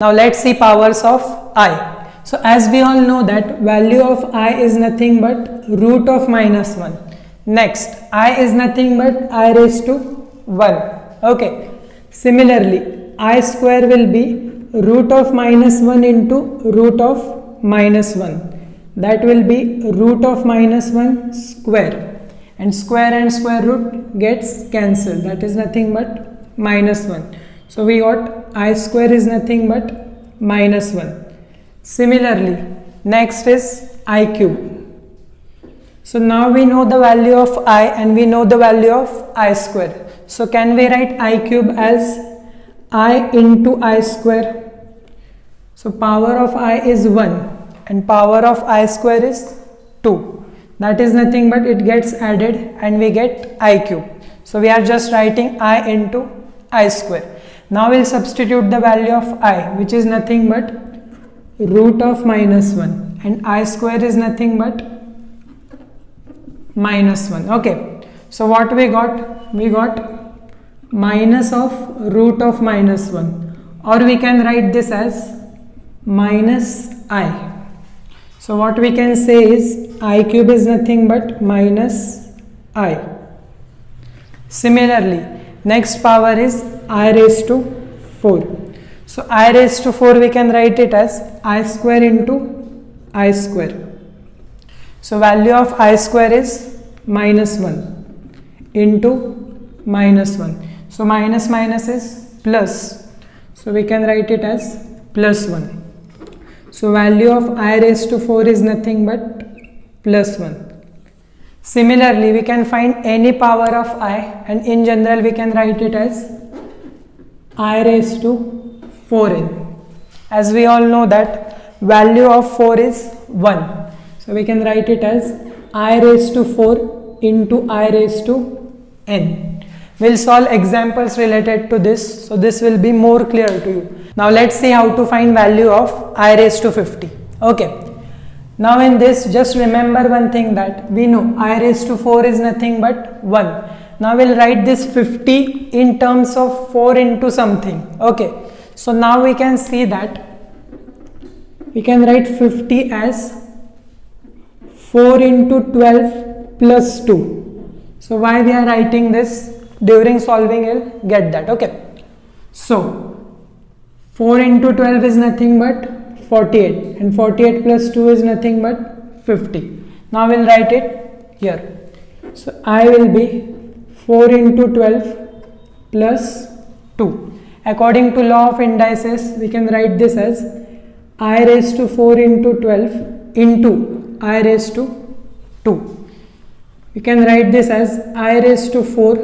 Now let's see powers of I. So as we all know that value of I is nothing but root of minus 1. Next, I is nothing but I raised to 1. Okay. Similarly, I square will be root of minus 1 into root of minus 1. That will be root of minus 1 square. And square root gets cancelled. That is nothing but minus 1. So we got I square is nothing but minus 1. Similarly, next is I cube. So now we know the value of I and we know the value of I square. So can we write I cube as I into I square? So power of I is 1 and power of I square is 2. That is nothing but it gets added and we get I cube. So we are just writing I into I square. Now we'll substitute the value of I, which is nothing but root of minus 1, and I square is nothing but minus 1. Okay, so what we got? We got minus of root of minus 1, or we can write this as minus I. So what we can say is I cube is nothing but minus I. Similarly, next power is I raised to 4. So I raised to 4 we can write it as I square into I square. So value of I square is minus 1 into minus 1. So minus is plus. So we can write it as plus 1. So value of I raised to 4 is nothing but plus 1. Similarly, we can find any power of I, and in general we can write it as I raised to 4n. As we all know that value of 4 is 1. So we can write it as I raised to 4 into I raised to n. We'll solve examples related to this, so this will be more clear to you. Now let's see how to find value of I raised to 50. Okay. Now in this, just remember one thing that we know I raised to 4 is nothing but 1. Now we'll write this 50 in terms of 4 into something. Okay. So now we can see that we can write 50 as 4 into 12 plus 2. So why we are writing this? During solving you'll get that. Okay. So 4 into 12 is nothing but 48, and 48 plus 2 is nothing but 50. Now we'll write it here. So I will be 4 into 12 plus 2. According to law of indices, we can write this as I raised to 4 into 12 into I raised to 2. We can write this as I raised to 4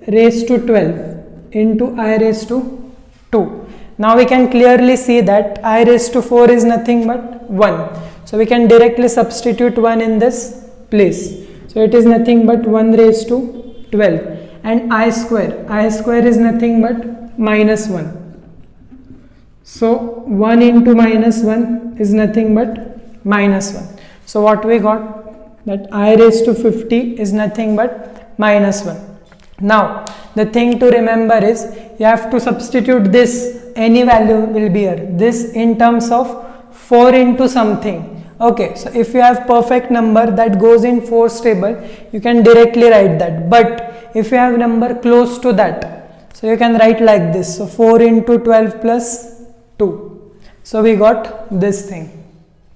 raised to 12 into I raised to 2. Now we can clearly see that I raised to 4 is nothing but 1. So we can directly substitute 1 in this place. So it is nothing but 1 raised to 12. And I square is nothing but minus 1. So 1 into minus 1 is nothing but minus 1. So what we got? That I raised to 50 is nothing but minus 1. Now the thing to remember is you have to substitute this, any value will be here, this in terms of 4 into something. Okay, so if you have perfect number that goes in 4's table, you can directly write that. But if you have number close to that, so you can write like this. So 4 into 12 plus 2. So we got this thing.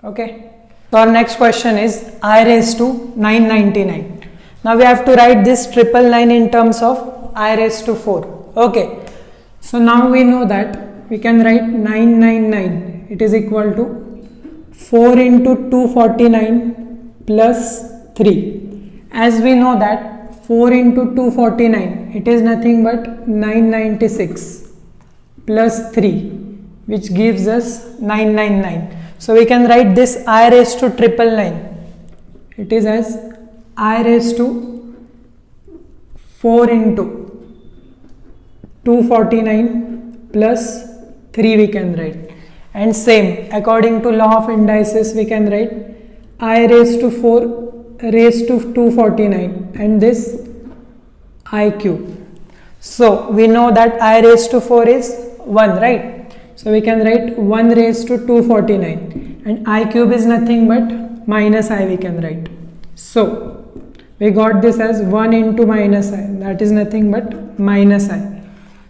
Okay. So our next question is I raised to 999. Now we have to write this 999 in terms of I raised to 4. Okay. So now we know that we can write 999. It is equal to 4 into 249 plus 3. As we know that 4 into 249, it is nothing but 996 plus 3, which gives us 999. So we can write this I raised to 999. It is as I raised to 4 into 249 plus 3 we can write. And same, according to law of indices, we can write I raised to 4 raised to 249 and this I cube. So we know that I raised to 4 is 1, right? So we can write 1 raised to 249, and I cube is nothing but minus I we can write. So we got this as 1 into minus I, that is nothing but minus I.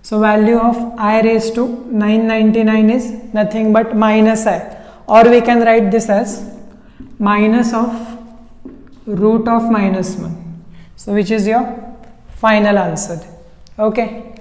So value of I raised to 999 is nothing but minus I, or we can write this as minus of root of minus 1. So which is your final answer. Okay.